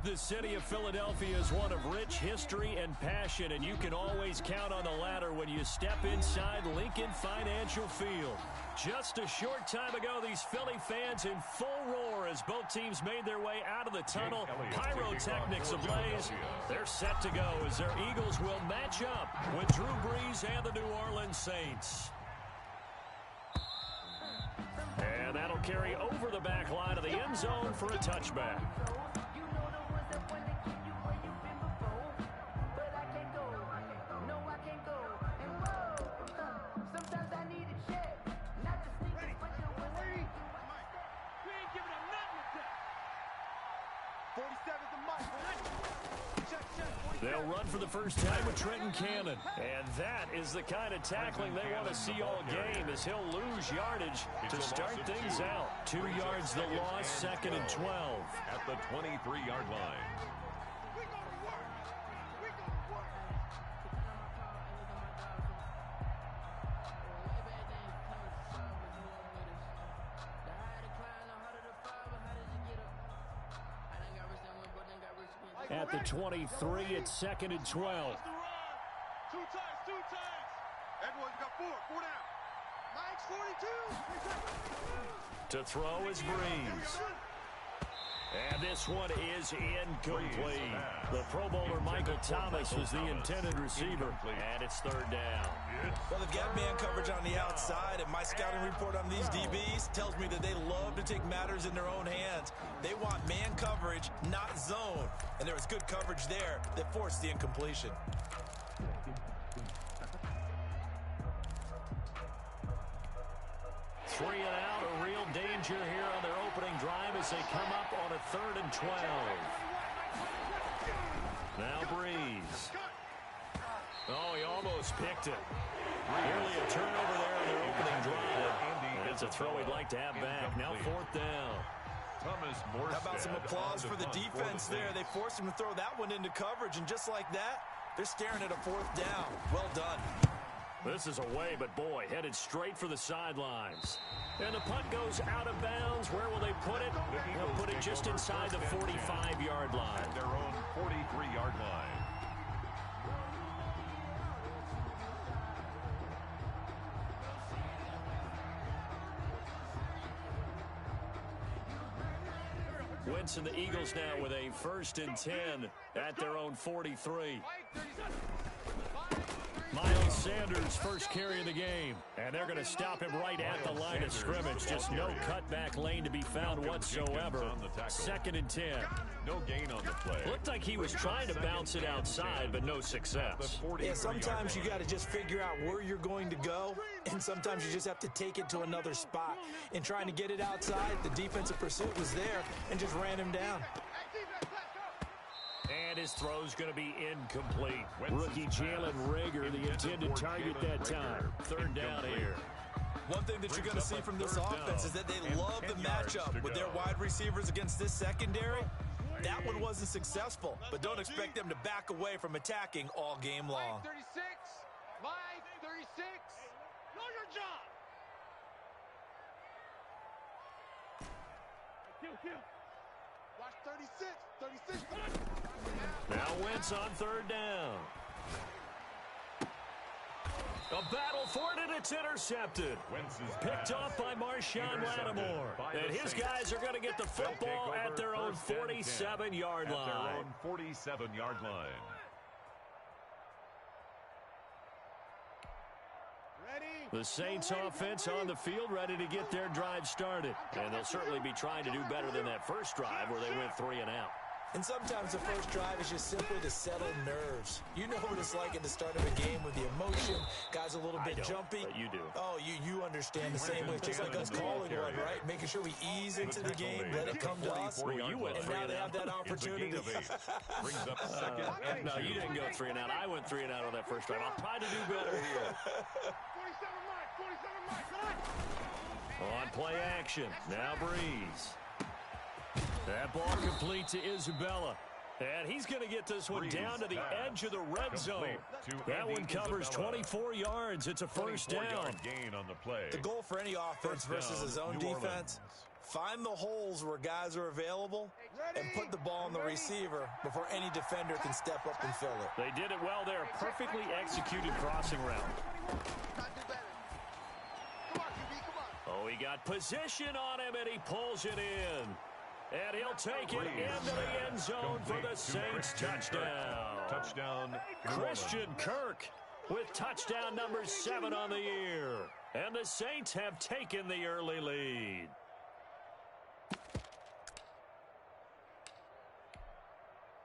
The city of Philadelphia is one of rich history and passion, and you can always count on the latter when you step inside Lincoln Financial Field. Just a short time ago, these Philly fans in full roar as both teams made their way out of the tunnel. Pyrotechnics ablaze. They're set to go as their Eagles will match up with Drew Brees and the New Orleans Saints. And that'll carry over the back line of the end zone for a touchback. They'll run for the first time with Trenton Cannon. And that is the kind of tackling they want to see all game, as he'll lose yardage to start things out. 2 yards the loss, 2nd and 12. At the 23-yard line. At the 23, it's 2nd and 12. Two times. Edwards got four down. Mike's 42. To throw is Brees. And this one is incomplete. The Pro Bowler Michael Thomas was the intended receiver, and it's 3rd down. Well, they've got man coverage on the outside, and my scouting report on these DBs tells me that they love to take matters in their own hands. They want man coverage, not zone, and there was good coverage there that forced the incompletion. Three and out, a real danger here on their opening drive as they come up on a 3rd and 12. Now Brees. Oh, he almost picked it. Nearly a turnover there on their opening drive. And it's a throw he'd like to have back. Now 4th down. How about some applause for the defense there? They forced him to throw that one into coverage, and just like that, they're staring at a 4th down. Well done. This is away, but boy, headed straight for the sidelines. And the punt goes out of bounds. Where will they put it? They'll put it just inside the 45-yard line. At their own 43-yard line. Wentz and the Eagles now with a 1st and 10 at their own 43. Miles Sanders first carry of the game, and they're going to stop him right at the line of scrimmage. Just no cutback lane to be found whatsoever. 2nd and 10. No gain on the play. Looked like he was trying to bounce it outside, but no success. Yeah, sometimes you got to just figure out where you're going to go, and sometimes you just have to take it to another spot. In trying to get it outside, the defensive pursuit was there and just ran him down. And his throw's going to be incomplete. Rookie Jalen Reagor, the intended target that time. 3rd down here. One thing that you're going to see from this offense is that they love the matchup with their wide receivers against this secondary. That one wasn't successful, but don't expect them to back away from attacking all game long. 36. Mike 36. Know your job. Watch 36. Now Wentz on 3rd down. A battle for it, and it's intercepted. Picked off by Marshawn Lattimore. And his guys are going to get the football at their own 47-yard line. 47-yard line. The Saints offense on the field, ready to get their drive started. And they'll certainly be trying to do better than that first drive where they went 3 and out. And sometimes the first drive is just simply to settle nerves. You know what it's like at the start of a game with the emotion. Guys a little bit jumpy. But you do. Oh, you understand the same way. Just like us calling one, right? Making sure we ease into the game, let it come to us. Well, you went and now they have that opportunity. Brings up 2nd. No, you didn't go 3 and out. I went 3 and out on that first drive. I'll try to do better here. 47 Mike. On play action. Now Brees. That ball complete to Isabella. And he's going to get this one down to the edge of the red zone. That one covers 24 yards. It's a 1st down. Gain on the play. The goal for any offense versus his own defense, Find the holes where guys are available and put the ball on the receiver before any defender can step up and fill it. They did it well there. Perfectly executed crossing route. Oh, he got position on him, and he pulls it in. And he'll take it into the end zone for the Saints touchdown. Touchdown. Christian Kirk with touchdown number 7 on the year. And the Saints have taken the early lead.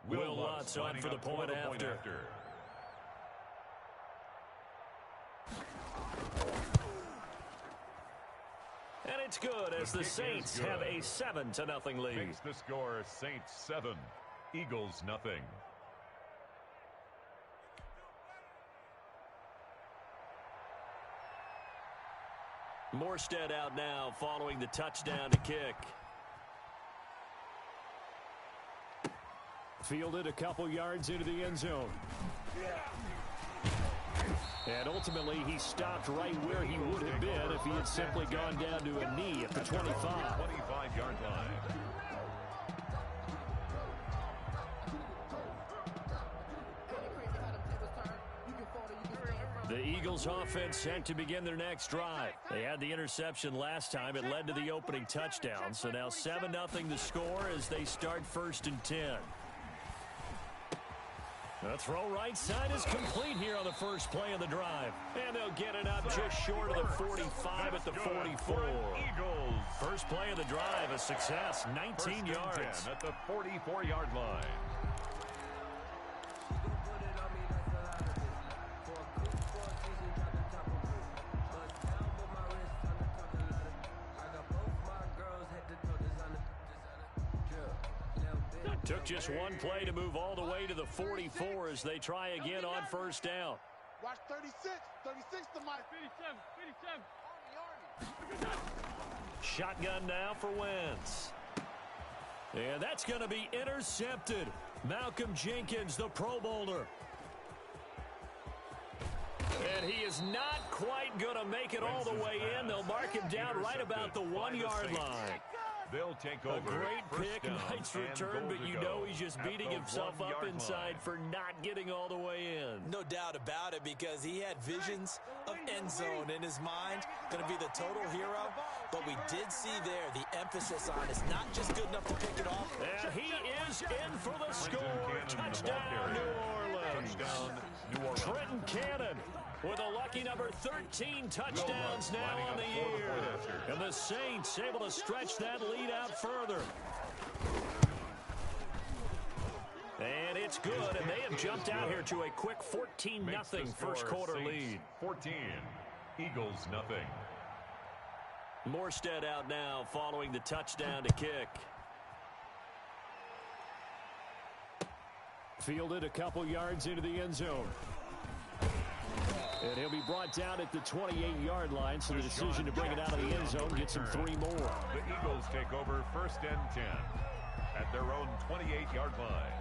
Will Lutz on for the point after. And it's good as the Saints have a 7-0 lead. Makes the score Saints 7, Eagles nothing. Morstead out now following the touchdown to kick. Fielded a couple yards into the end zone. And ultimately, he stopped right where he would have been if he had simply gone down to a knee at the 25. 25-yard line. The Eagles offense set to begin their next drive. They had the interception last time. It led to the opening touchdown. So now 7-0 the score as they start 1st and 10. The throw right side is complete here on the first play of the drive. And they'll get it up just short of the 45 at the 44. Eagles. First play of the drive, a success, 19 yards. At the 44-yard line. Took just one play to move all the way to the 44 as they try again on first down. Watch 36. 36 to Mike. 57. Shotgun now for Wentz. And that's going to be intercepted. Malcolm Jenkins, the Pro Bowler. And he is not quite going to make it all the way in. They'll mark him down right about the 1-yard line. They'll take over. A great pick, nice return, but you know he's just beating himself up inside for not getting all the way in. No doubt about it, because he had visions of end zone in his mind. Going to be the total hero. But we did see there the emphasis on it's not just good enough to pick it off. And he is in for the score. Touchdown, New Orleans. Touchdown, New Orleans. Trenton Cannon with a lucky number 13 touchdowns now on the year. And the Saints able to stretch that lead out further. And it's good, and they have jumped out here to a quick 14-0 first quarter lead. 14, Eagles nothing. Morstead out now following the touchdown to kick. Fielded a couple yards into the end zone. And he'll be brought down at the 28-yard line, so the decision to bring it out of the end zone gets him 3 more. The Eagles take over 1st and 10 at their own 28-yard line.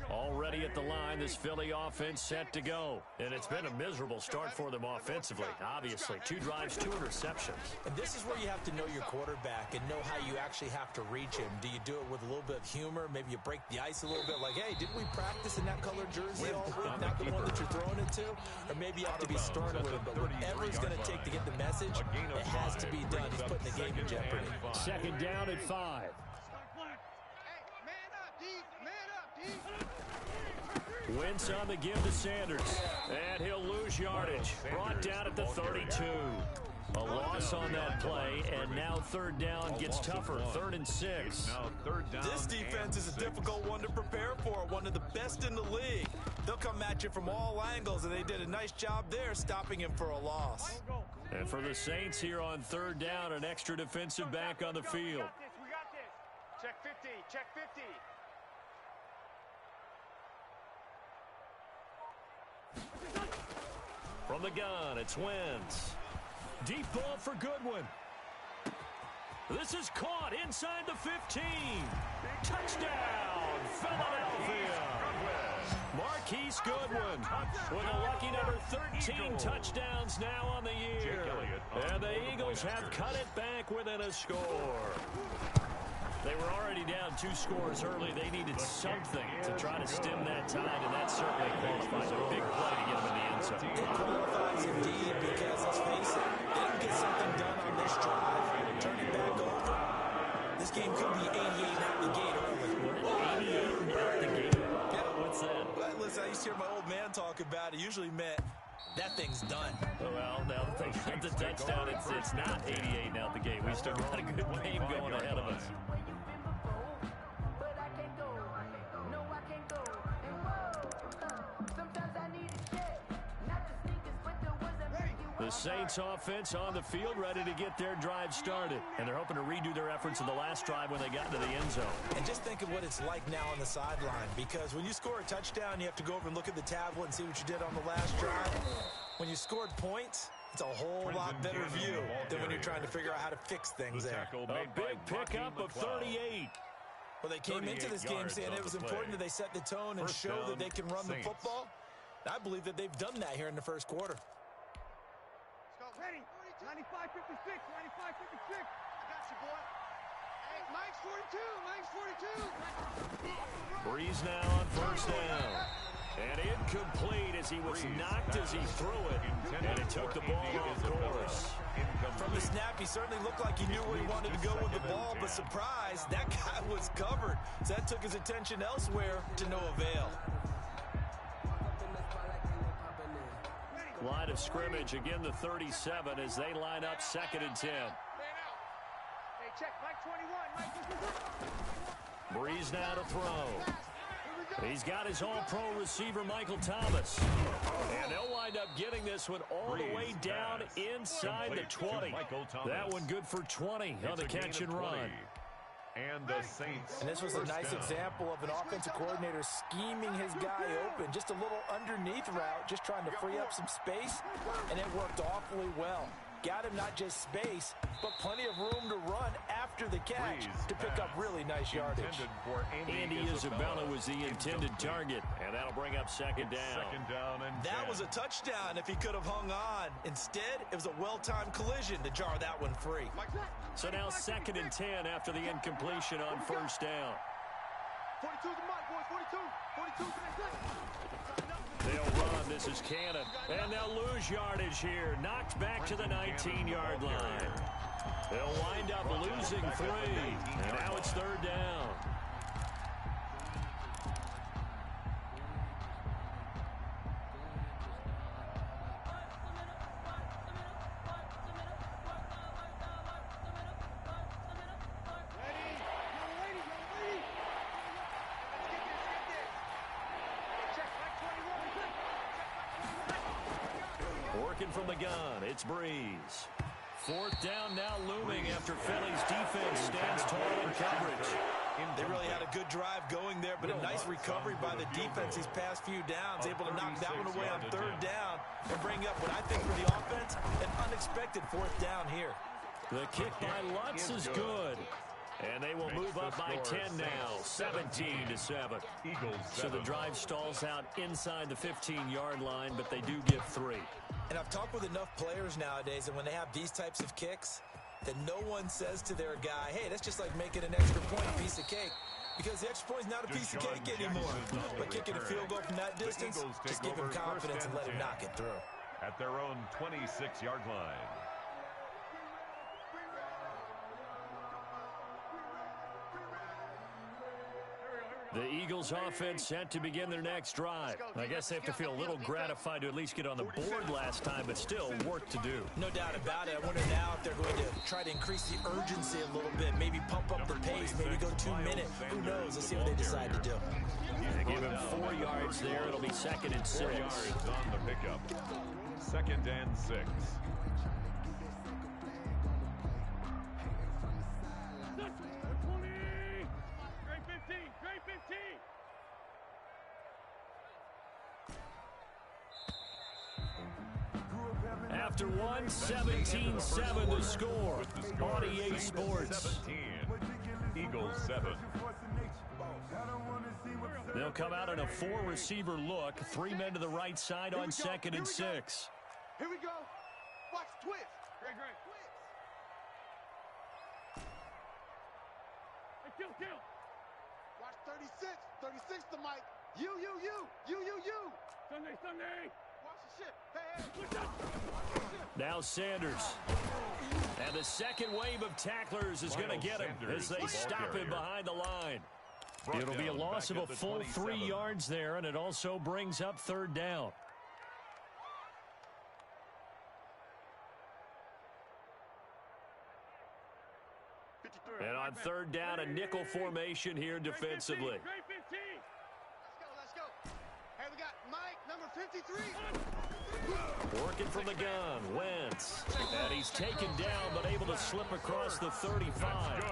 Already at the line, this Philly offense set to go. And it's been a miserable start for them offensively, obviously. 2 drives, 2 interceptions. And this is where you have to know your quarterback and know how you actually have to reach him. Do you do it with a little bit of humor? Maybe you break the ice a little bit like, hey, didn't we practice in that colored jersey all week? Not the one that you're throwing it to? Or maybe you have to be stern with him. But whatever it's going to take to get the message, it has to be done. He's putting the game in jeopardy. 2nd down at 5. Wentz on the give to Sanders. And he'll lose yardage. Brought down at the 32. A loss on that play, and now 3rd down gets tougher. 3rd and 6. This defense is a difficult one to prepare for. One of the best in the league. They'll come at you from all angles, and they did a nice job there stopping him for a loss. And for the Saints here on 3rd down, an extra defensive back on the field. We got this. Check 50. Check 50. From the gun, it's Wentz. Deep ball for Goodwin. This is caught inside the 15. Touchdown, Philadelphia. Mark Marquise Goodwin with a lucky number 13 touchdowns now on the year. And the Eagles have cut it back within a score. They were already down 2 scores early. They needed something to try to stem that tide, and that certainly qualifies a big play to get them in the end zone. It qualifies indeed because, let's face it, they didn't get something done on this drive. Turn it back over. This game could be 88 out the gate early. 88 out the gate? Yeah. What's that? Well, listen, I used to hear my old man talk about it. Usually meant that thing's done. Well, now that they got the touchdown, it's not 88 out the gate. We still got a good game going ahead of us. The Saints offense on the field ready to get their drive started. And they're hoping to redo their efforts in the last drive when they got into the end zone. And just think of what it's like now on the sideline, because when you score a touchdown, you have to go over and look at the tablet and see what you did on the last drive. When you scored points, it's a whole lot better view than when you're trying to figure out how to fix things there. A big pickup of 38. Well, they came into this game saying it was important that they set the tone and show that they can run the football. And I believe that they've done that here in the first quarter. Ready. 95-56. 95-56. I got you, boy. Hey, Mike's 42. Mike's 42. Breeze now on first down. And incomplete as he was knocked as he threw it. And it took the ball off course. From the snap, he certainly looked like he knew where he wanted to go with the ball, but surprise, that guy was covered. So that took his attention elsewhere to no avail. Line of scrimmage, again the 37 as they line up 2nd and 10. Hey, check. Mike 21. Breeze now to throw. He's got his all-pro receiver, Michael Thomas. And they'll wind up getting this one all the way down inside the 20. That one good for 20 on the catch and run. And the Saints. And this was a nice example of an offensive coordinator scheming his guy open. Just a little underneath route, just trying to free up some space, and it worked awfully well. Got him not just space, but plenty of room to run after the catch to pick up really nice yardage. Andy Isabella was the intended target, and that'll bring up 2nd down. That was a touchdown if he could have hung on. Instead, it was a well-timed collision to jar that one free. So now 2nd and 10 after the incompletion on first down. 42 to Mike, boys. 42 to the second. They'll run. This is Cannon. And they'll lose yardage here. Knocked back to the 19-yard line. They'll wind up losing 3. And now it's 3rd down. Working from the gun, it's Breeze. 4th down now looming after Philly's defense stands tall in coverage. They really had a good drive going there, but a nice recovery by the defense these past few downs, able to knock that one away on 3rd down and bring up what I think for the offense, an unexpected 4th down here. The kick by Lutz is good. And they will move up by 10 now, 17-7. So the drive stalls out inside the 15-yard line, but they do get 3. And I've talked with enough players nowadays, and when they have these types of kicks, that no one says to their guy, hey, that's just like making an extra point piece of cake. Because the extra point is not a piece of cake anymore. But kicking a field goal from that distance, just give him confidence and let him knock it through. At their own 26-yard line. The Eagles offense set to begin their next drive. I guess they have to feel a little gratified to at least get on the board last time, but still work to do. No doubt about it. I wonder now if they're going to try to increase the urgency a little bit, maybe pump up the pace, maybe go 2 minutes. Who knows? Let's see what they decide to do. They give him 4 yards there. It'll be 2nd and 6. 4 yards on the pickup. 2nd and 6. After 17-7 to score on EA Sports. 17. Eagles 7. They'll come out in a 4-receiver look. 3 men to the right side on 2nd and 6. Here we go. Watch twist. Great. Twist. Hey, kill. Watch 36. 36 to Mike. You. Sunday. Watch the shit. Hey. Push up. Now Sanders. And the second wave of tacklers is going to get him as they stop him behind the line. It'll be a loss of a full 3 yards there, and it also brings up 3rd down. And on 3rd down, a nickel formation here defensively. Let's go. Hey, we got Mike, number 53. Working from the gun, Wentz. And he's taken down, but able to slip across the 35.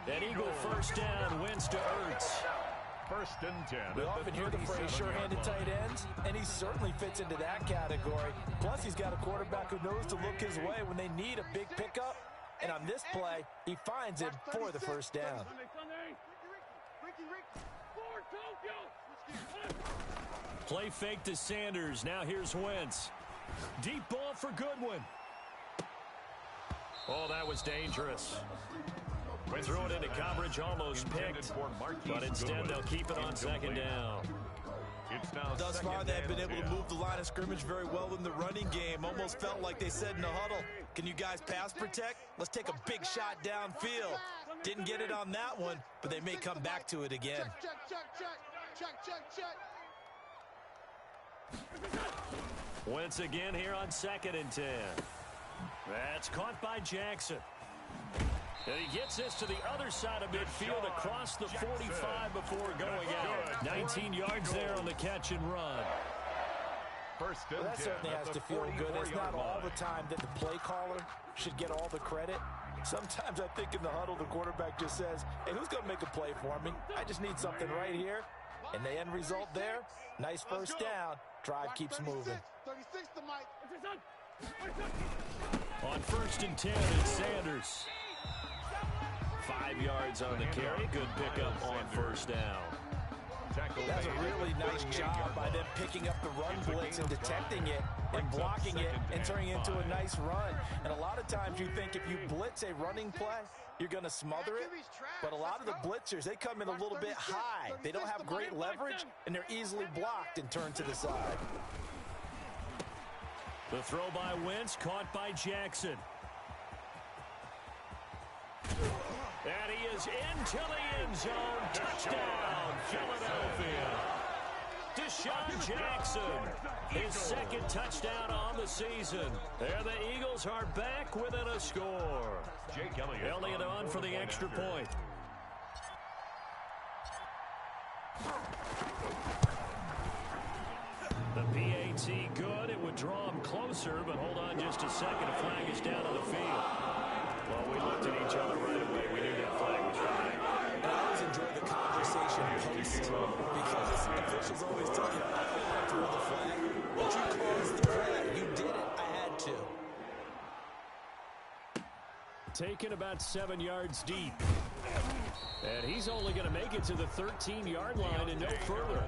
An Eagle first down, Wentz to Ertz. 1st and 10. We often hear the phrase sure-handed tight ends, and he certainly fits into that category. Plus, he's got a quarterback who knows to look his way when they need a big pickup. And on this play, he finds him for the 1st down. Play fake to Sanders. Now here's Wentz. Deep ball for Goodwin. Oh, that was dangerous. Throw it into coverage, almost picked. But instead, they'll keep it on 2nd down. Thus far, they have been able to move the line of scrimmage very well in the running game. Almost felt like they said in the huddle, can you guys pass protect? Let's take a big shot downfield. Didn't get it on that one, but they may come back to it again. Check. Wentz again here on 2nd and 10. That's caught by Jackson. And he gets this to the other side of midfield across the 45 before going out. 19 yards there on the catch and run. Well, that certainly has to feel good. It's not all the time that the play caller should get all the credit. Sometimes I think in the huddle, the quarterback just says, hey, who's going to make a play for me? I just need something right here. And the end result there, nice 1st down. Drive keeps moving. 36 to Mike. On 1st and 10, it's Sanders. 5 yards on the carry. Good pickup on 1st down. That's a really nice job by them picking up the run blitz and detecting it and blocking it and turning it into a nice run. And a lot of times you think if you blitz a running play, you're going to smother it. But a lot of the blitzers, they come in a little bit high. They don't have great leverage, and they're easily blocked and turned to the side. The throw by Wentz, caught by Jackson. And he is into the end zone. Touchdown, Philadelphia. Deshaun Jackson, his 2nd touchdown on the season. And the Eagles are back within a score. Elliott on for the extra point. The PAT good. It would draw him closer, but hold on just a second. A flag is down on the field. Well, we looked at each other right away. We knew that flag was right. And I always enjoy the conversation post because officials always tell you, I don't want to throw the flag, but you caused the play. You did it. I had to. Taken about 7 yards deep. And he's only going to make it to the 13-yard line and no further.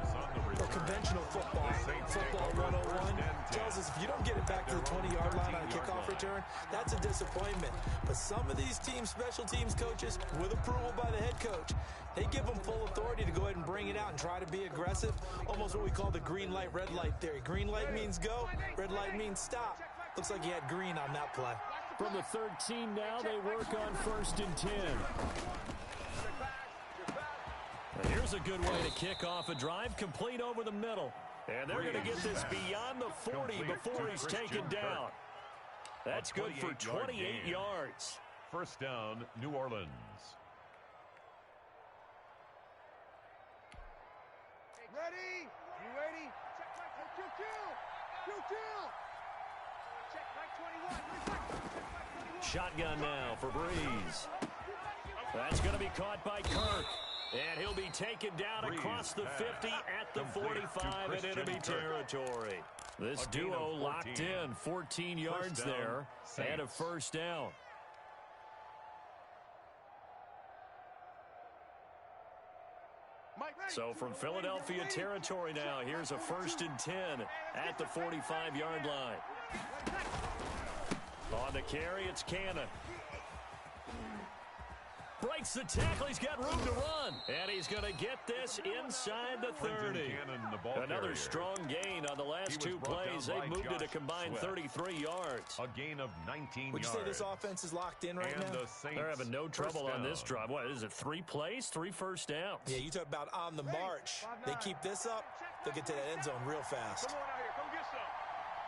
Well, conventional football 101, tells us if you don't get it back to the 20-yard line on a kickoff return, that's a disappointment. But some of these team special teams coaches, with approval by the head coach, they give them full authority to go ahead and bring it out and try to be aggressive, almost what we call the green light, red light theory. Green light means go, red light means stop. Looks like he had green on that play. From the 13 now, they work on 1st and 10. Here's a good way to kick off a drive, complete over the middle. And they're going to get this beyond the 40 before he's taken down. That's good for 28 yards. 1st down, New Orleans. Ready? You ready? Kill. Check right 21. Shotgun now for Breeze. That's going to be caught by Kirk. And he'll be taken down across the 50 at the 45 in enemy territory. This duo locked in, 14 yards there, and a 1st down. So from Philadelphia territory now, here's a 1st and 10 at the 45-yard line. On the carry, it's Cannon. Breaks the tackle. He's got room to run. And he's going to get this inside the 30. Another strong gain on the last 2 plays. They've moved it a combined 33 yards. A gain of 19 Would you yards. say this offense is locked in right now? They're having no trouble on this drive. What is it, 3 plays, 3 first downs? Yeah, you talk about on the march. They keep this up, they'll get to that end zone real fast. Come on out here. Come get some.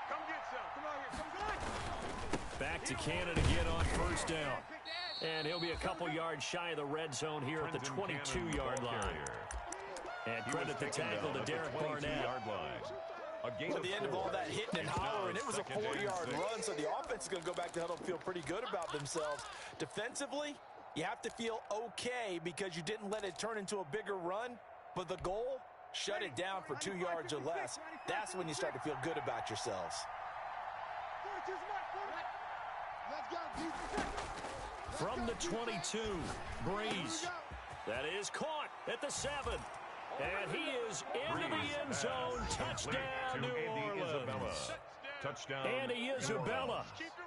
Come get some. Come out here. Come Back to Cannon again on 1st down. And he'll be a couple yards shy of the red zone here at the 22-yard line. And credit the tackle to Derek Barnett. At the end of all that hitting and hollering, it was a 4-yard run, so the offense is going to go back to huddle and feel pretty good about themselves. Defensively, you have to feel okay because you didn't let it turn into a bigger run, but the goal, shut it down for 2 yards or less. That's when you start to feel good about yourselves. Let's go. From the 22, Breeze. That is caught at the 7. And he is into the end zone. Touchdown, New Orleans. Touchdown. Andy Isabella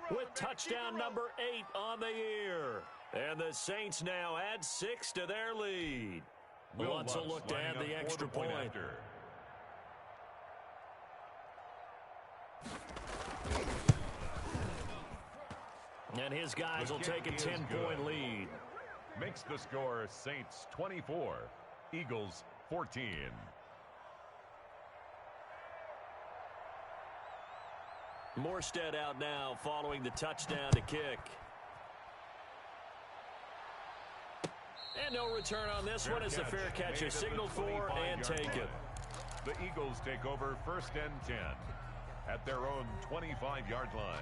with touchdown number 8 on the year. And the Saints now add 6 to their lead. Wants a look to add the extra point. And his guys will take a 10-point lead. Makes the score Saints 24, Eagles 14. Morstead out now following the touchdown to kick. And no return on this one as the fair catch is signaled for and taken. The Eagles take over 1st and 10 at their own 25-yard line.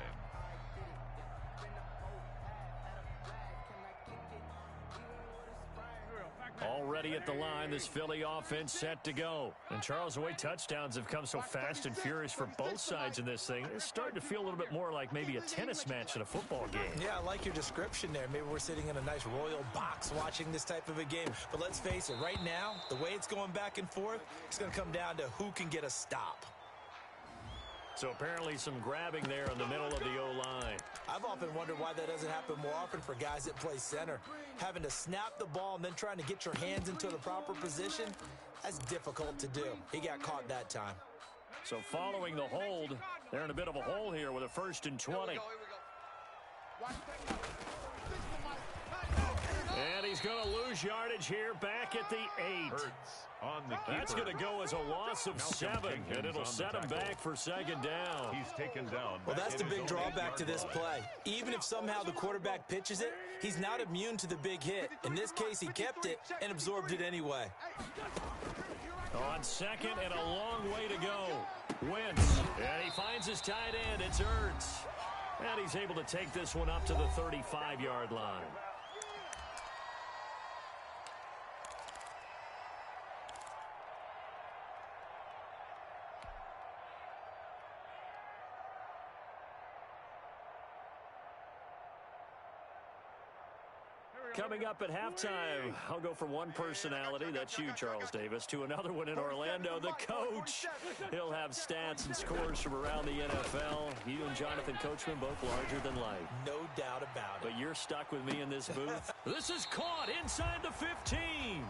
Already at the line, this Philly offense set to go. And Charles, the way touchdowns have come so fast and furious for both sides in this thing, it's starting to feel a little bit more like maybe a tennis match than a football game. Yeah, I like your description there. Maybe we're sitting in a nice royal box watching this type of a game. But let's face it, right now, the way it's going back and forth, it's going to come down to who can get a stop. So apparently some grabbing there in the middle of the O-line. I've often wondered why that doesn't happen more often for guys that play center. Having to snap the ball and then trying to get your hands into the proper position, that's difficult to do. He got caught that time. So following the hold, they're in a bit of a hole here with a 1st and 20. And he's going to lose yardage here back at the 8. On the That's going to go as a loss of 7, and it'll set him back for 2nd down. He's taken down. Well, that's the big drawback to this play. Even if somehow the quarterback pitches it, he's not immune to the big hit. In this case, he kept it and absorbed it anyway. On 2nd and a long way to go. Wentz, and he finds his tight end. It's Ertz. And he's able to take this one up to the 35-yard line. Coming up at halftime, I'll go from one personality, that's you, Charles Davis, to another one in Orlando, the coach. He'll have stats and scores from around the NFL. You and Jonathan Coachman both larger than life. No doubt about it. But you're stuck with me in this booth. This is caught inside the 15.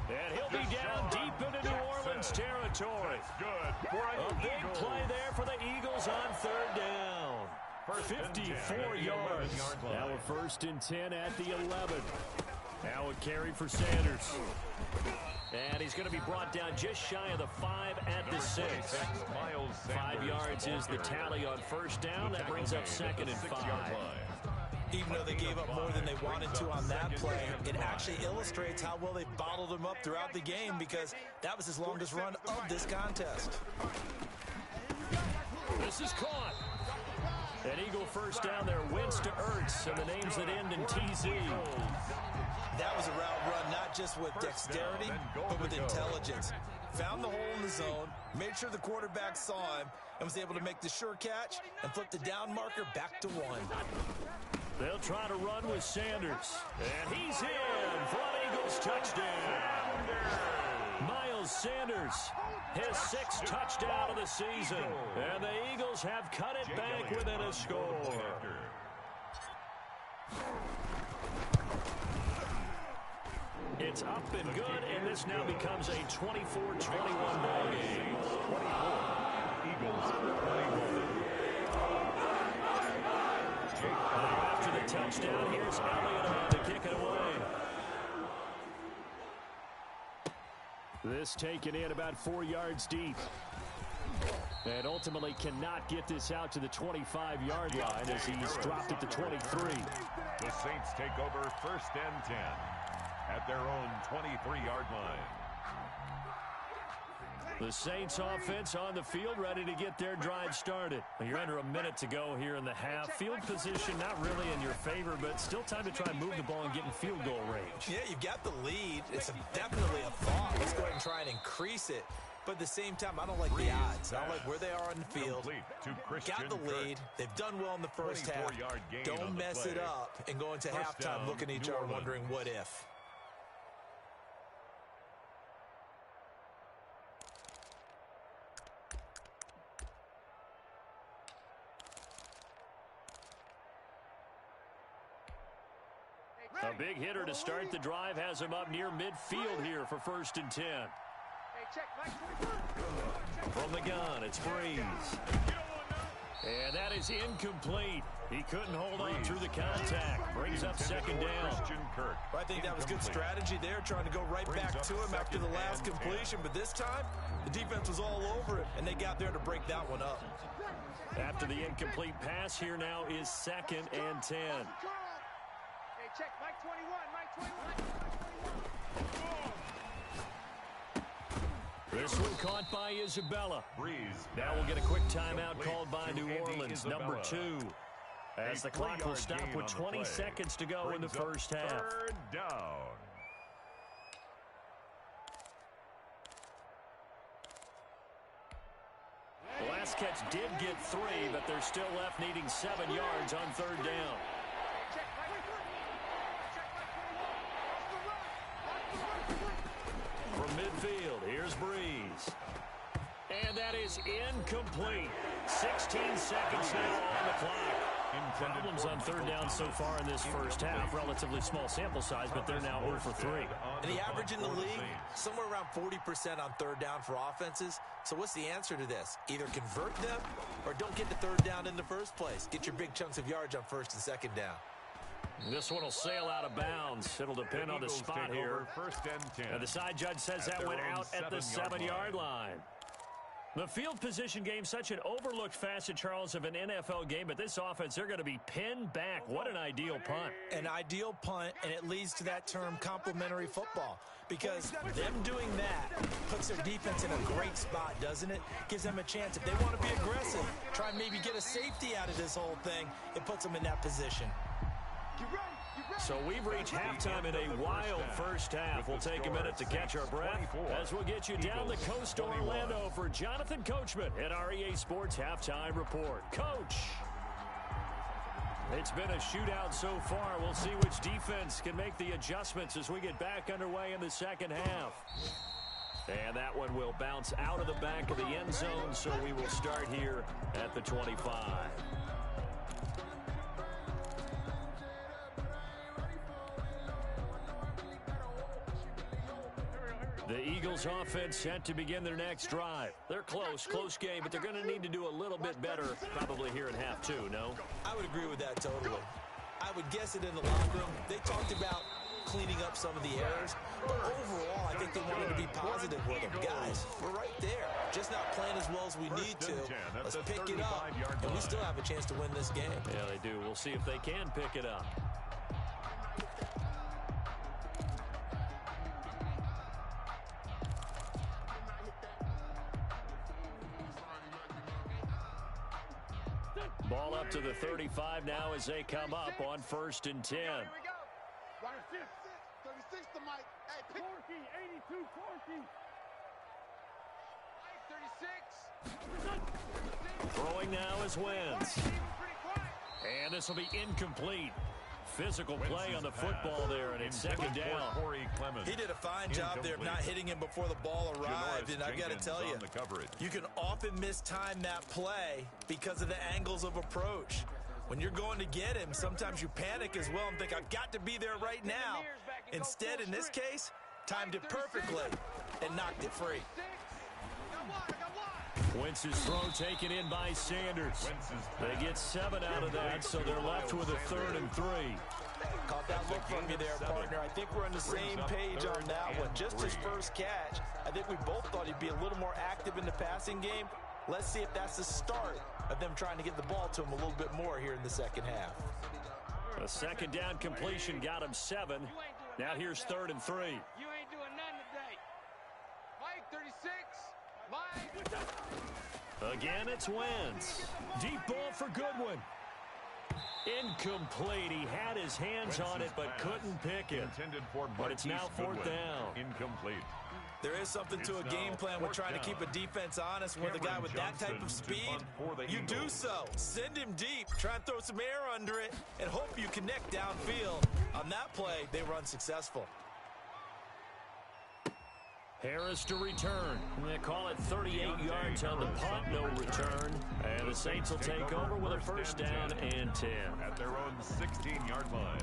And he'll be down deep into New Orleans territory. A big play there for the Eagles on 3rd down. 54 yards. Now a 1st and 10 at the 11. Now a carry for Sanders. And he's going to be brought down just shy of the 5 at the 6. 5 yards is the tally on 1st down. That brings up 2nd and 5. Even though they gave up more than they wanted to on that play, it actually illustrates how well they bottled him up throughout the game because that was his longest run of this contest. This is caught. An Eagle 1st down there. Wentz to Ertz, and the names that end in TZ. That was a route run not just with dexterity, but with intelligence. Found the hole in the zone, made sure the quarterback saw him, and was able to make the sure catch and flip the down marker back to 1. They'll try to run with Sanders. And he's in for an Eagles touchdown. Miles Sanders, his 6th touchdown of the season. And the Eagles have cut it back within a score. It's up and good, and this now becomes a 24-21 ball game. 24. Eagles 21. After the touchdown, here's Elliott to kick it away. This taken in about 4 yards deep. And ultimately cannot get this out to the 25-yard line as he's dropped at the 23. The Saints take over 1st and 10 at their own 23-yard line. The Saints offense on the field, ready to get their drive started. You're under a minute to go here in the half. Field position not really in your favor, but still time to try and move the ball and get in field goal range. Yeah, you've got the lead. It's definitely a thought. Let's go ahead and try and increase it. But at the same time, I don't like the odds. I don't like where they are on the field. Got the lead. They've done well in the first half. Don't mess it up and go into halftime looking at each other wondering what if. A big hitter to start the drive has him up near midfield here for 1st and 10. From the gun, it's Breeze. And that is incomplete. He couldn't hold on through the contact. Brings up 2nd down. I think that was good strategy there, trying to go right back to him after the last completion. But this time, the defense was all over it, and they got there to break that one up. After the incomplete pass, here now is 2nd and 10. Check, Mike 21, This one caught by Isabella. Now we'll get a quick timeout called by New Orleans, number 2. As the clock will stop with 20 seconds to go in the first half. 3rd down. The last catch did get 3, but they're still left needing 7 yards on 3rd down. From midfield, here's Breeze. And that is incomplete. 16 seconds now on the clock. Problems on 3rd down so far in this first half. Relatively small sample size, but they're now 0 for 3. And the average in the league, somewhere around 40% on 3rd down for offenses. So what's the answer to this? Either convert them or don't get the 3rd down in the first place. Get your big chunks of yards on 1st and 2nd down. This one will sail out of bounds. It'll depend on the spot here. 1st and 10. And the side judge says that went out at the 7-yard line. The field position game, such an overlooked facet, Charles, of an NFL game. But this offense, they're going to be pinned back. What an ideal punt. An ideal punt, and it leads to that term complementary football. Because them doing that puts their defense in a great spot, doesn't it? Gives them a chance. If they want to be aggressive, try and maybe get a safety out of this whole thing, it puts them in that position. So we've reached halftime in a wild first half. We'll take a minute to catch our breath as we'll get you down the coast to Orlando for Jonathan Coachman at our EA Sports Halftime Report. Coach, it's been a shootout so far. We'll see which defense can make the adjustments as we get back underway in the second half. And that one will bounce out of the back of the end zone, so we will start here at the 25. The Eagles offense set to begin their next drive. They're close game, but they're going to need to do a little bit better probably here in half 2, no? I would agree with that totally. I would guess it in the locker room. They talked about cleaning up some of the errors, but overall, I think they wanted to be positive with them. Guys, we're right there. Just not playing as well as we need to. Let's pick it up, and we still have a chance to win this game. Yeah, they do. We'll see if they can pick it up. Ball up to the 35 now as they come up on 1st and 10. 36 to Mike. Hey, pick 82, 36. Throwing now is Wentz. And this will be incomplete. physical play on the football there, and it's second down. He did a fine job there of not hitting him before the ball arrived, and I've got to tell you, you can often mistime that play because of the angles of approach. When you're going to get him, sometimes you panic as well and think, I've got to be there right now. Instead, in this case, timed it perfectly and knocked it free. Wentz's throw taken in by Sanders. They get 7 out of that, so they're left with a 3rd and 3. Caught that look from you there, partner. I think we're on the same page on that one. Just his first catch, I think we both thought he'd be a little more active in the passing game. Let's see if that's the start of them trying to get the ball to him a little bit more here in the second half. A second down completion got him 7. Now here's 3rd and 3. You ain't doing nothing today. Mike, 36. Mike. Again, it's Wentz. Deep ball for Goodwin. Incomplete. He had his hands on it, but couldn't pick it. But it's now 4th down. Incomplete. There is something to a game plan with trying to keep a defense honest with a guy with that type of speed. You do so. Send him deep. Try and throw some air under it and hope you connect downfield. On that play, they were unsuccessful. Harris to return. They call it 38 yards on the punt, no return. And the Saints will take over with a 1st down and 10. At their own 16-yard line.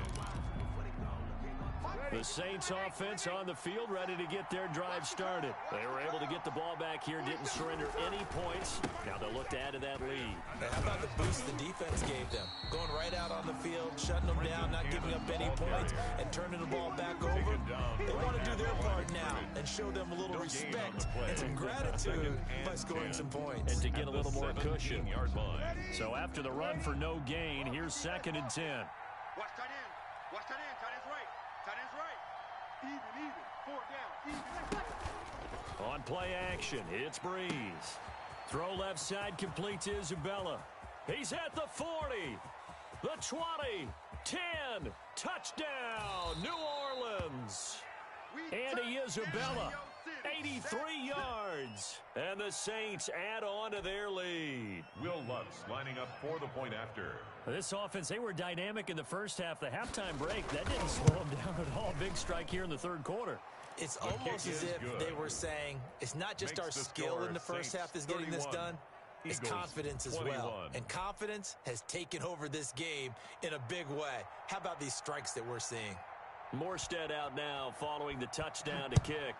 The Saints offense on the field, ready to get their drive started. They were able to get the ball back here, didn't surrender any points. Now they'll look to add to that lead. Now, how about the boost the defense gave them? Going right out on the field, shutting them down, not giving up any points, and turning the ball back over. They want to do their part now and show them a little respect and some gratitude by scoring some points. And to get a little more cushion. So after the run for no gain, here's 2nd and 10. Watch tight end. Watch tight end. Tight end's right. Tight end's right. Even. 4 down. Even. On play action, it's Breeze. Throw left side, complete to Isabella. He's at the 40, the 20, 10, touchdown, New Orleans. Andy Isabella, 83 yards. And the Saints add on to their lead. Will Lutz lining up for the point after. This offense, they were dynamic in the first half. The halftime break, that didn't slow them down at all. Big strike here in the 3rd quarter. It's almost as if they were saying, it's not just our skill in the first half that's getting this done. It's confidence as well. And confidence has taken over this game in a big way. How about these strikes that we're seeing? Morstead out now following the touchdown to kick.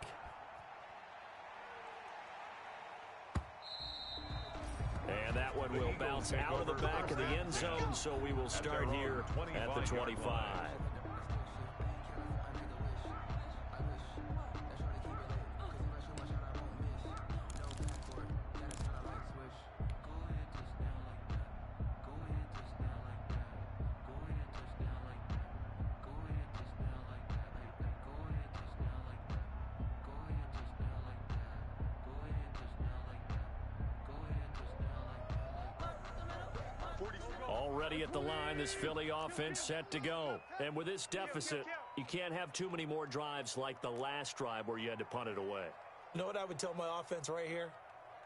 And that one will bounce out of the back of the end zone, so we will start here at the 25. Already at the line, this Philly offense set to go. And with this deficit, you can't have too many more drives like the last drive where you had to punt it away. You know what I would tell my offense right here?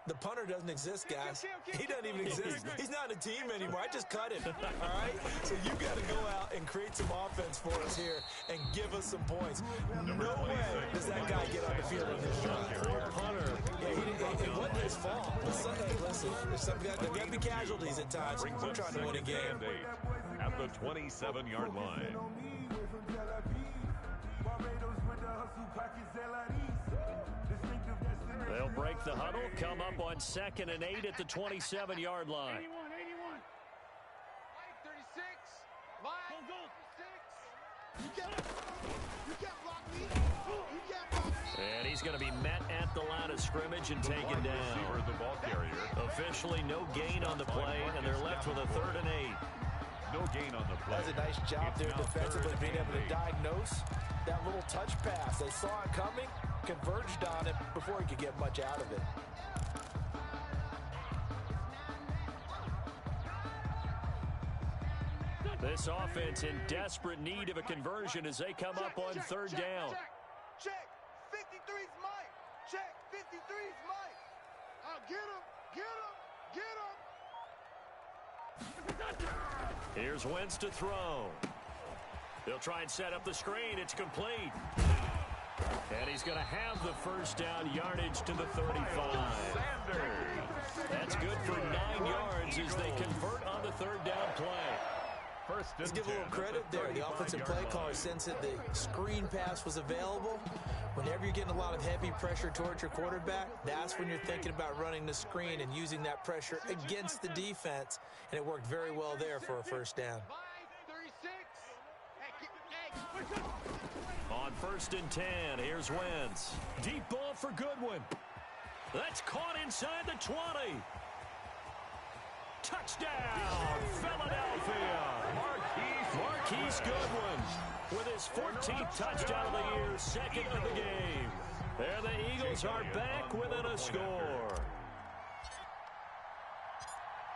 The punter doesn't exist, guys. He doesn't even exist. He's not a team anymore. I just cut him. All right? So you got to go out and create some offense for us here and give us some points. No way does that guy get on the field in this drive. Poor punter. Yeah, it wasn't his fault. Hey, listen, there got to be casualties at times. We're trying to win a game. At the 27-yard line. They'll break the huddle, come up on 2nd and 8 at the 27-yard line. 81. Mike, 36. Mike, 36. You can't block me. You can't block me. And he's going to be met at the line of scrimmage and taken down. The ball carrier. Officially no gain on the play, and they're left with a 3rd and 8. No gain on the play. That's a nice job there defensively, being able to diagnose that little touch pass. They saw it coming, converged on it before he could get much out of it. This offense in desperate need of a conversion as they come up on 3rd down. Check. 53's Mike. Check. 53's Mike. Get him. Here's Wentz to throw. They'll try and set up the screen. It's complete. And he's going to have the first down, yardage to the 35. That's good for 9 yards as they convert on the third down play. Let's give a little credit there. The offensive play caller sensed that the screen pass was available. Whenever you're getting a lot of heavy pressure towards your quarterback, that's when you're thinking about running the screen and using that pressure against the defense. And it worked very well there for a first down. On 1st and 10, here's Wentz. Deep ball for Goodwin. That's caught inside the 20. Touchdown, Philadelphia. Marquise Goodwin with his 14th touchdown of the year, second of the game. And the Eagles are back within a score.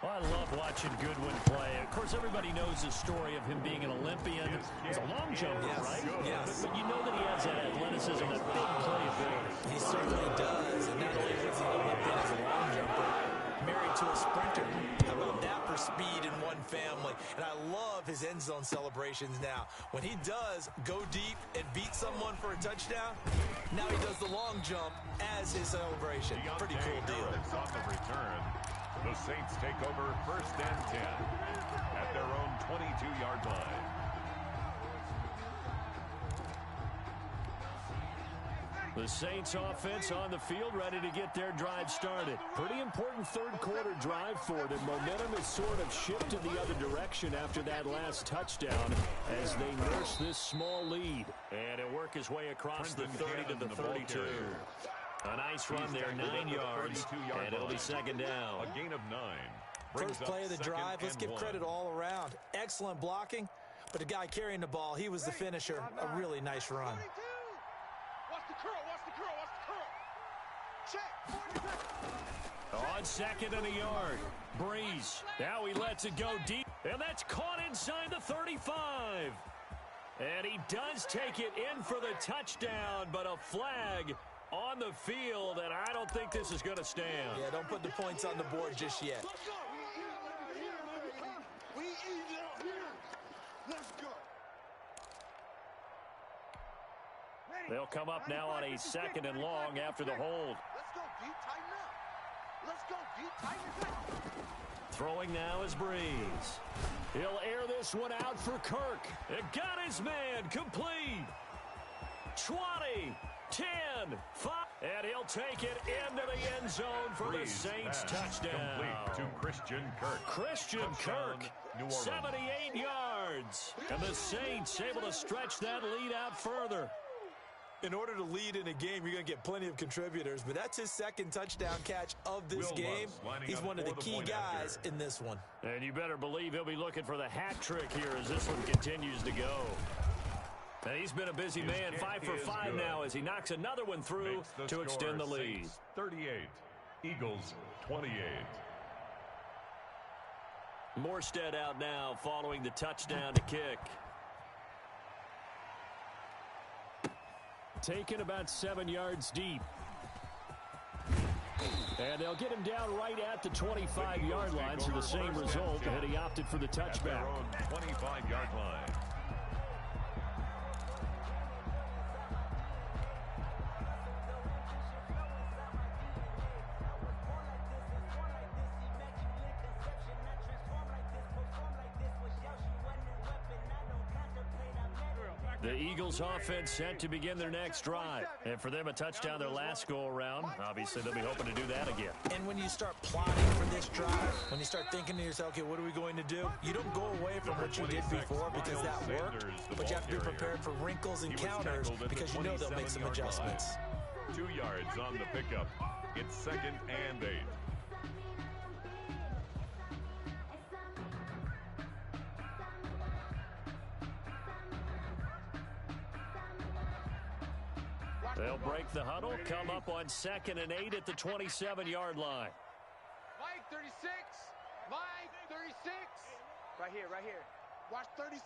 Well, I love watching Goodwin play. Of course, everybody knows the story of him being an Olympian. He's a long jumper, right? Yes. But you know that he has that athleticism, that big playability. He certainly does. And not only is he an Olympian as a long jumper, married to a sprinter. How about that for speed in one family? And I love his end zone celebrations now. When he does go deep and beat someone for a touchdown, now he does the long jump as his celebration. Pretty cool deal. On the return. The Saints take over 1st and 10 at their own 22-yard line. The Saints offense on the field ready to get their drive started. Pretty important third quarter drive for them. Momentum has sort of shifted the other direction after that last touchdown as they nurse this small lead. And it'll work his way across the 30 to the 32. A nice run there, 9 yards, and it'll be second down. A gain of 9. First play of the drive, let's give credit all around. Excellent blocking, but the guy carrying the ball, he was the finisher. A really nice run. Watch the curl, watch the curl, watch the curl. Check. On second and a yard, Breeze. Now he lets it go deep, and that's caught inside the 35. And he does take it in for the touchdown, but a flag on the field, and I don't think this is going to stand. Yeah, don't put the points on the board just yet. We eat out here. Let's go. They'll come up now on a second and long after the hold. Let's go deep, tighten up. Let's go deep, tighten up. Throwing now is Breeze. He'll air this one out for Kirk. It got his man complete. 20. 10, 5, and he'll take it into the end zone for the Saints touchdown. Complete to Christian Kirk. Christian Kirk, 78 yards. And the Saints able to stretch that lead out further. In order to lead in a game, you're going to get plenty of contributors, but that's his second touchdown catch of this game. He's one of the key guys in this one. And you better believe he'll be looking for the hat trick here as this one continues to go. And he's been a busy man, 5 for 5 now as he knocks another one through to extend the lead. 38, Eagles 28. Morstead out now following the touchdown to kick. Taken about 7 yards deep. And they'll get him down right at the 25-yard line, so the same result, and he opted for the touchback. At their own 25-yard line. The Eagles offense set to begin their next drive. And for them, a touchdown their last go-around. Obviously, they'll be hoping to do that again. And when you start plotting for this drive, when you start thinking to yourself, okay, what are we going to do? You don't go away from what you did before because that worked, but you have to be prepared for wrinkles and counters because you know they'll make some adjustments. 2 yards on the pickup. It's 2nd and 8. They'll break the huddle, come up on 2nd and 8 at the 27-yard line. Mike, 36. Mike, 36. Right here, right here. Watch 36.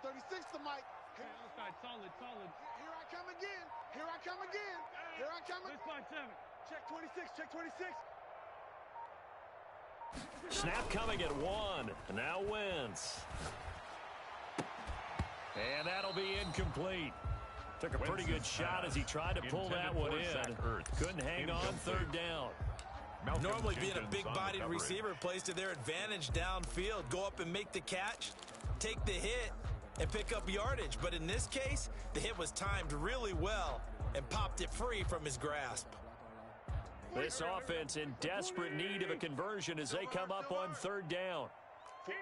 36 to Mike. Okay, outside, solid. Here I come again. Here I come again. Here I come again. 657. Check 26. Check 26. Snap coming at 1. Now Wentz. And that'll be incomplete. Took a pretty good shot as he tried to pull that one in. Couldn't hang on third down. Normally being a big-bodied receiver plays to their advantage downfield. Go up and make the catch, take the hit, and pick up yardage. But in this case, the hit was timed really well and popped it free from his grasp. This offense in desperate need of a conversion as they come up on third down. 82.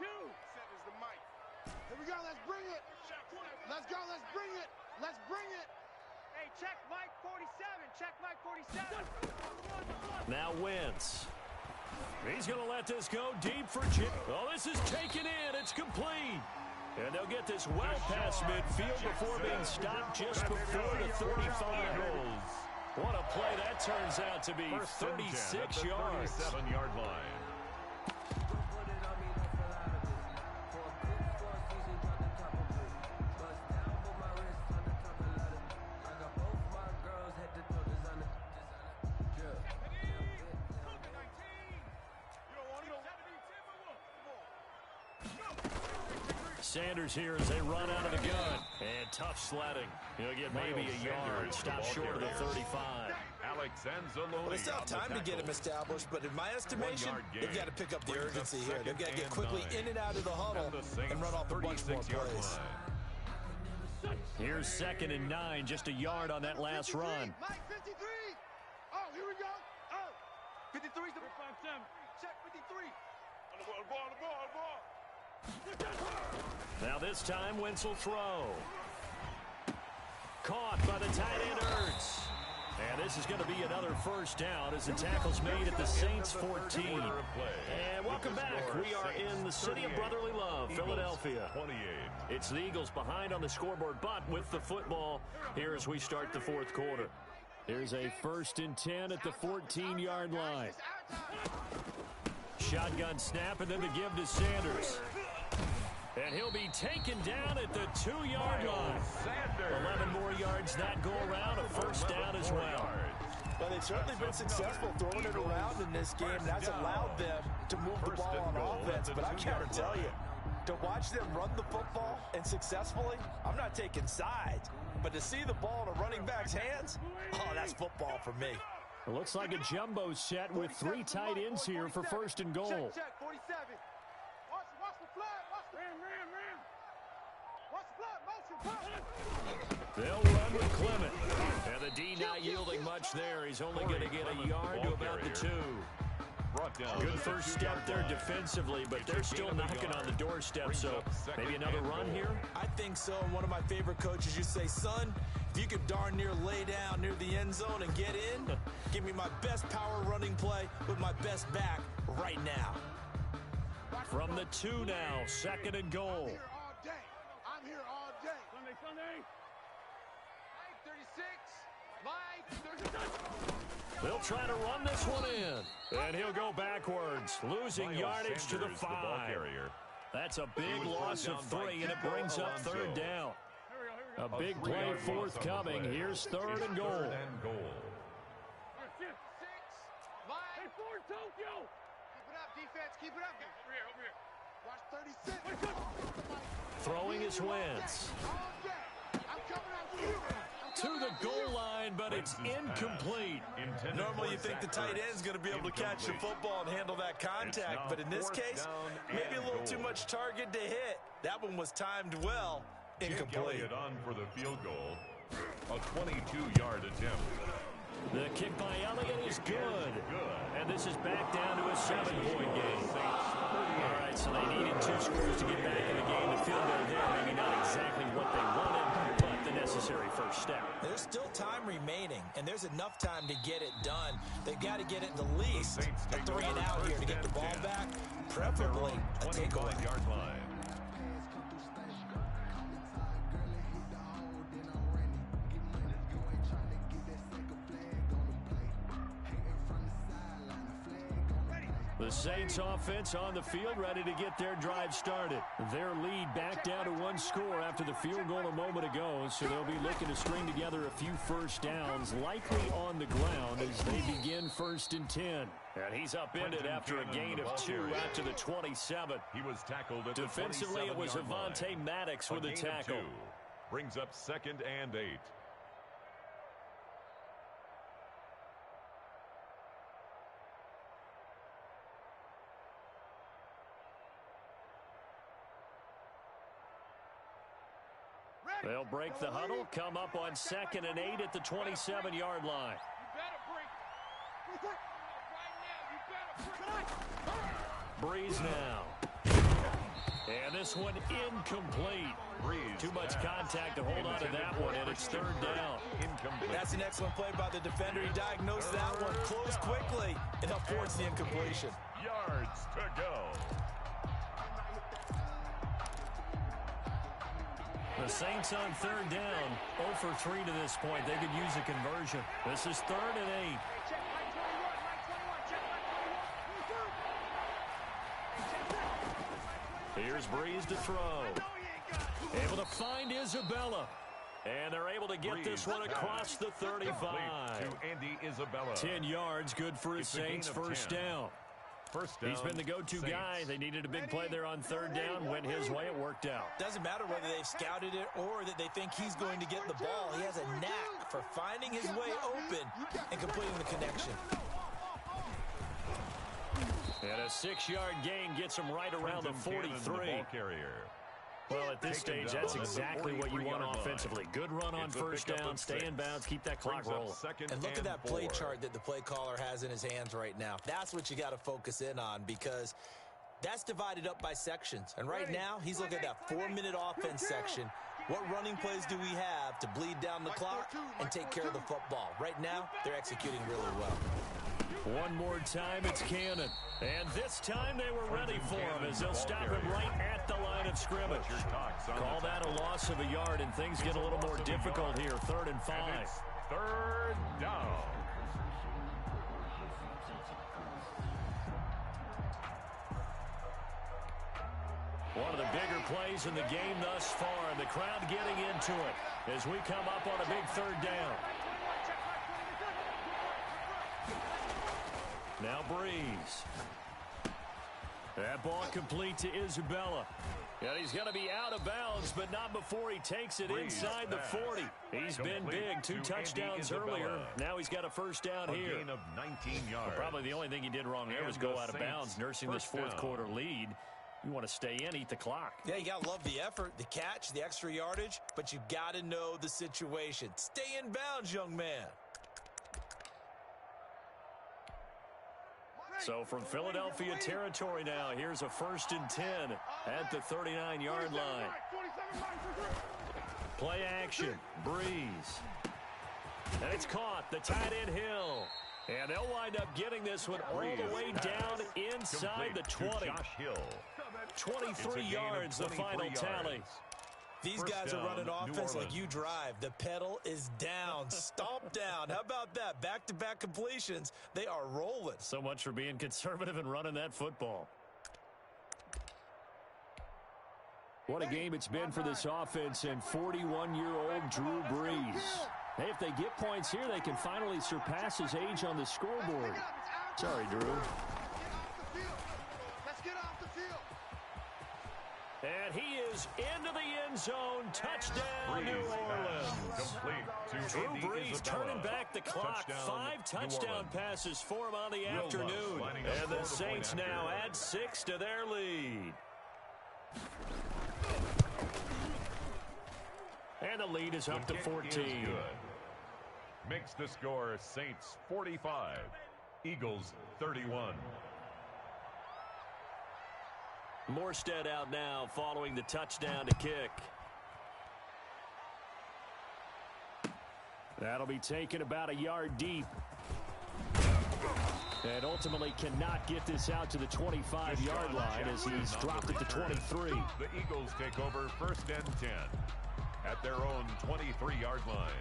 Centers the mic. Here we go. Let's bring it. Let's go. Let's bring it. Let's bring it. Hey, check Mike 47. Check Mike 47. Now Wentz. He's going to let this go deep for Jim. Oh, this is taken in. It's complete. And they'll get this well past midfield before being stopped just before the 35. What a play that turns out to be. 36 yards. 37-yard line. Sanders here as they run out of the gun. And tough sledding. He'll get maybe a yard. Stop short of the 35. Well, they still have time to get him established, but in my estimation, they've got to pick up the urgency here. They've got to get quickly in and out of the huddle and run off a bunch more plays. Here's 2nd and 9, just a yard on that last run. Mike 53. Oh, here we go. Oh, 53's the 5-7. Check 53. On the ball. Now this time, Wentz will throw. Caught by the tight end Ertz. And this is going to be another first down as the tackle's made at the Saints 14. And welcome back. We are in the city of brotherly love, Philadelphia. It's the Eagles behind on the scoreboard, but with the football here as we start the fourth quarter. There's a 1st and 10 at the 14-yard line. Shotgun snap and then the give to Sanders. And he'll be taken down at the 2-yard line. 11 more yards that go around, a first down as well. Well, they've certainly been successful throwing it around in this game. That's allowed them to move the ball on offense. But I got to tell you, to watch them run the football and successfully, I'm not taking sides. But to see the ball in a running back's hands, oh, that's football for me. It looks like a jumbo set with 3 tight ends here for 1st and goal. Check 47. Watch the flag. Watch the flag. Motion. They'll run with Clement. And the D not yielding much there. He's only going to get a yard to about the 2. Good first step there defensively, but they're still knocking on the doorstep, so maybe another run here? I think so. And one of my favorite coaches used to say, son, if you could darn near lay down near the end zone and get in, give me my best power running play with my best back right now. From the 2 now, 2nd and goal. I'm here all day. Sunday. Mike 36. They'll try to run this one in. And he'll go backwards, losing yardage to the 5. That's a big loss of 3, and it brings up 3rd down. A big play forthcoming. Here's 3rd and goal. 6. Mike. Hey, 4 Tokyo. Keep it up, defense. Keep it up. Watch 36. Throwing his Wentz. I'm coming out here. To the goal line, but it's incomplete. Normally you think the tight end's going to be able to catch the football and handle that contact, but in this case, maybe a little too much target to hit. That one was timed well. Incomplete. On for the field goal. A 22-yard attempt. The kick by Elliott is good. And this is back down to a 7-point game. All right, so they needed 2 scores to get back in the game. The field goal there, maybe not exactly what they wanted, but the necessary first step. There's still time remaining, and there's enough time to get it done. They've got to get it at least a 3 and out here to get the ball back, preferably a takeaway. Yard line. The Saints Saints offense on the field, ready to get their drive started. Their lead back down to one score after the field goal a moment ago, so they'll be looking to string together a few first downs, likely on the ground as they begin 1st and 10. And he's upended after a gain of 2 out to the 27. He was tackled at Defensively, it was Avonte Maddox with a tackle. Brings up 2nd and 8. They'll break the huddle, come up on 2nd and 8 at the 27-yard line. Breeze now. And this one incomplete. Too much contact to hold on to that one, and it's 3rd down. Incomplete. That's an excellent play by the defender. He diagnosed that one, closed quickly, and affords the incompletion. Yards to go. The Saints on 3rd down, 0 for 3 to this point. They could use a conversion. This is 3rd and 8. Here's Breeze to throw. Able to find Isabella. And they're able to get this one across the 35. To Andy Isabella. 10 yards, good for his Saints first down. First down. He's been the go-to guy. They needed a big play there on 3rd down. Went his way. It worked out. Doesn't matter whether they've scouted it or that they think he's going to get the ball. He has a knack for finding his way open and completing the connection. And a 6-yard gain gets him right around the 43. Well, at this stage, that's exactly what you want offensively. Good run on first down, stay in bounds, keep that clock rolling. And look at that play chart that the play caller has in his hands right now. That's what you got to focus in on, because that's divided up by sections. And right now, he's looking at that 4-minute offense section. What running plays do we have to bleed down the clock and take care of the football? Right now, they're executing really well. One more time, it's Cannon. And this time they were ready for him as they'll stop him right at the line of scrimmage. Call that a loss of a yard, and things get a little more difficult here. 3rd and 5. 3rd down. One of the bigger plays in the game thus far, and the crowd getting into it as we come up on a big 3rd down. Now Breeze. That ball complete to Isabella. And he's going to be out of bounds, but not before he takes it inside the 40. He's been big. 2 touchdowns earlier. Now he's got a first down here. A gain of 19 yards. Well, probably the only thing he did wrong there was go out of bounds, nursing this 4th quarter lead. You want to stay in, eat the clock. Yeah, you got to love the effort, the catch, the extra yardage, but you got to know the situation. Stay in bounds, young man. So from Philadelphia territory now, here's a 1st and 10 at the 39-yard line. Play action, Breeze. And it's caught, the tight end Hill. And they'll wind up getting this one all the way down inside the 20. 23 yards, the final tally. These guys are running offense like you drive. The pedal is down, stomp down. How about that? Back-to-back completions. They are rolling. So much for being conservative and running that football. What a game it's been for this offense and 41-year-old Drew Brees. Hey, if they get points here, they can finally surpass his age on the scoreboard. Sorry, Drew. Let's get off the field. And he is into the end zone. Touchdown, New Orleans. Drew Brees turning back the clock. 5 touchdown passes for him on the afternoon. And the Saints now add 6 to their lead. And the lead is up to 14. Makes the score Saints 45, Eagles 31. Morstead out now following the touchdown to kick. That'll be taken about a yard deep. And ultimately cannot get this out to the 25-yard line as he's dropped it to 23. The Eagles take over 1st and 10 at their own 23-yard line.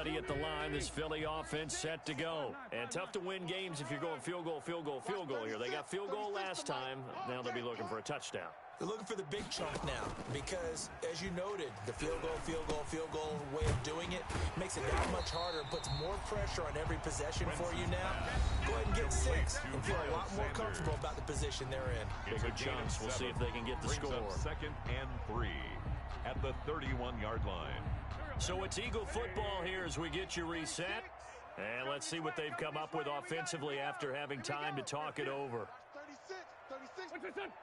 ready at the line. This Philly offense set to go. And tough to win games if you're going field goal, field goal, field goal here. They got field goal last time. Now they'll be looking for a touchdown. They're looking for the big chunk now because, as you noted, the field goal way of doing it makes it that much harder and puts more pressure on every possession for you now. Go ahead and get 6 and feel a lot more comfortable about the position they're in. Bigger chunks. We'll see if they can get the score. 2nd and 3 at the 31-yard line. So it's Eagle football here as we get you reset. And let's see what they've come up with offensively after having time to talk it over. 36. What's this?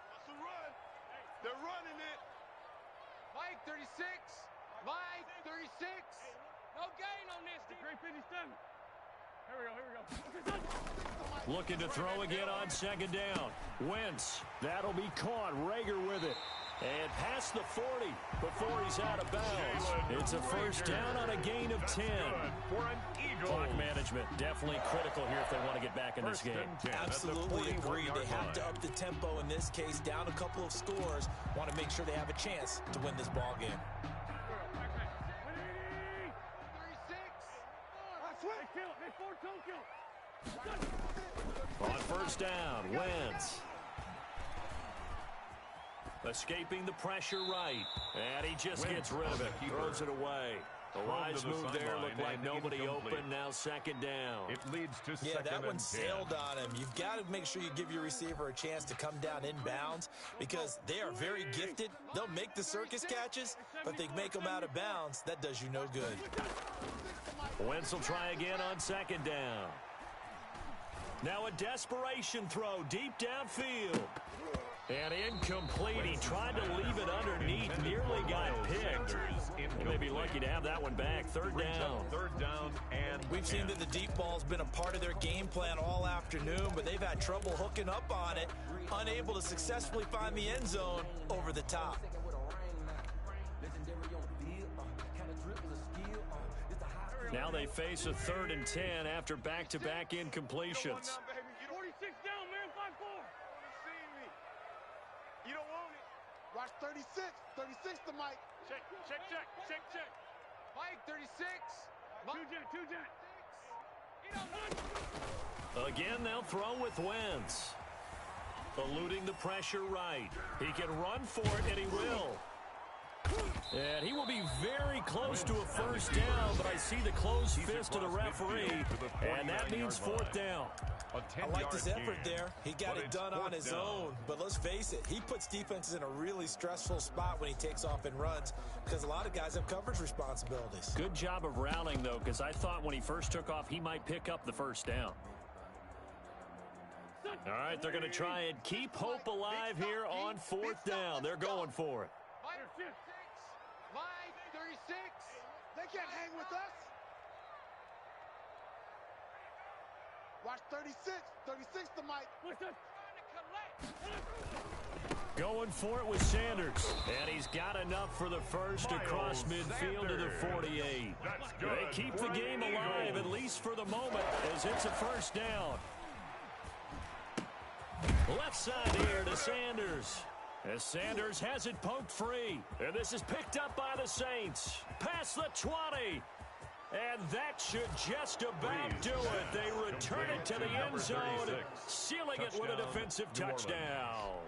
They're running it. Mike, 36. Mike, 36. No gain on this. Great 57. Here we go. Looking to throw again on 2nd down. Wentz. That'll be caught. Rager with it. And past the 40 before he's out of bounds. It's a first down on a gain of 10. For an Eagle. Clock management definitely critical here if they want to get back in this game. Absolutely agree. They have to up the tempo in this case, down a couple of scores. Want to make sure they have a chance to win this ball game. 36. On first down, Wentz. Escaping the pressure right. And he just gets rid of it. Throws it away. The wise move there. Looked like nobody open. Now 2nd down. It leads to Yeah, that one 2nd and 10. sailed on him. You've got to make sure you give your receiver a chance to come down inbounds because they are very gifted. They'll make the circus catches, but if they make them out of bounds, that does you no good. Wentz will try again on 2nd down. Now a desperation throw deep downfield. And incomplete. He tried to leave it underneath. Nearly got picked. They may be lucky to have that one back. 3rd down. 3rd down and We've seen that the deep ball's been a part of their game plan all afternoon, but they've had trouble hooking up on it, unable to successfully find the end zone over the top. Now they face a 3rd and 10 after back-to-back incompletions. 46 down, man, 5-4. You don't want it. Watch 36. 36 to Mike. Check. Mike, 36. Two jet. Again, they'll throw with Wentz. Eluding the pressure right. He can run for it, and he will. And he will be very close to a first down, but I see the closed fist of the referee, and that means 4th down. I like his effort there. He got it done on his own. But let's face it, he puts defenses in a really stressful spot when he takes off and runs because a lot of guys have coverage responsibilities. Good job of rallying, though, because I thought when he first took off, he might pick up the first down. All right, they're going to try and keep hope alive here on 4th down. They're going for it. Mike, 36. They can't hang with us. Watch 36. 36 to Mike. Going for it with Sanders. And he's got enough for the first across midfield to the 48. They keep the game alive, at least for the moment, as it's a first down. Left side here to Sanders. As Sanders has it poked free. And this is picked up by the Saints. Past the 20. And that should just about do it. They return it to the end zone, sealing it with a defensive touchdown.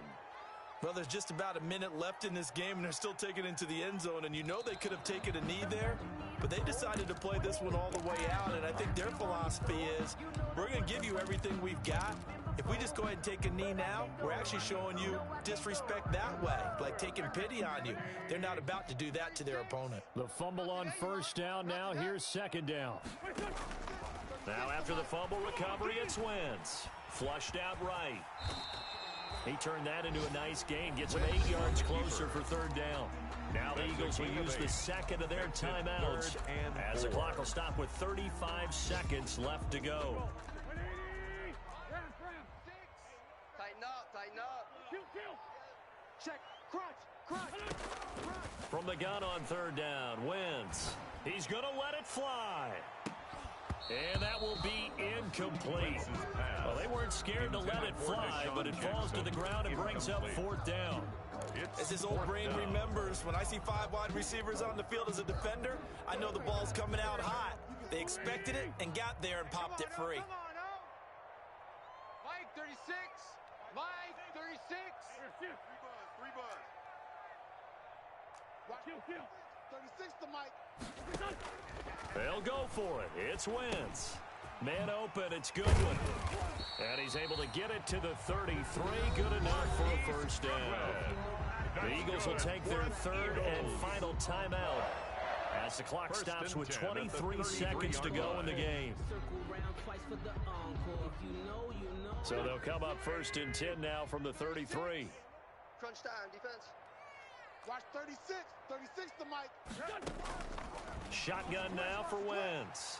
Well, there's just about a minute left in this game, and they're still taking it into the end zone. And you know they could have taken a knee there, but they decided to play this one all the way out. And I think their philosophy is, we're going to give you everything we've got. If we just go ahead and take a knee now, we're actually showing you disrespect that way, like taking pity on you. They're not about to do that to their opponent. The fumble on first down. Now here's 2nd down. Now after the fumble recovery, it's Wentz. Flushed out right. He turned that into a nice gain. Gets him 8 yards closer for 3rd down. Now the Eagles will use the second of their timeouts as the clock will stop with 35 seconds left to go. Tighten up. Check. Crunch. From the gun on 3rd down, Wentz. He's going to let it fly. And that will be incomplete. Well, they weren't scared to let it fly, but it falls to the ground and brings up 4th down. As his old brain remembers, when I see 5 wide receivers on the field as a defender, I know the ball's coming out hot. They expected it and got there and popped it free. Come on, oh. Mike, 36. Mike, 36. Three buzz. Watch. 36 to Mike. They'll go for it. It's Wentz. Man open, it's Goodwin. And he's able to get it to the 33. Good enough for a first down. The Eagles will take their third and final timeout as the clock stops with 23 seconds to go in the game. So they'll come up first and 10 now from the 33. Crunch time, defense. Watch 36. 36 to Mike. Shotgun now for Wentz.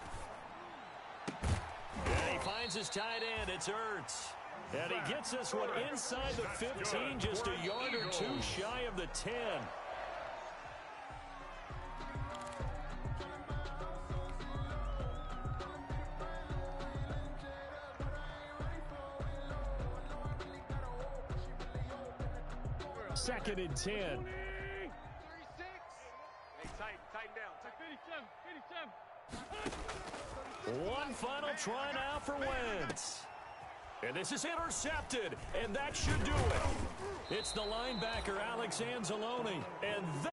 And he finds his tight end. It's Ertz. And he gets this one inside the 15, just a yard or two shy of the 10. Second and 10. 36. Hey, tighten down. 57. One final try now for Wentz. And this is intercepted, and that should do it. It's the linebacker, Alex Anzalone, and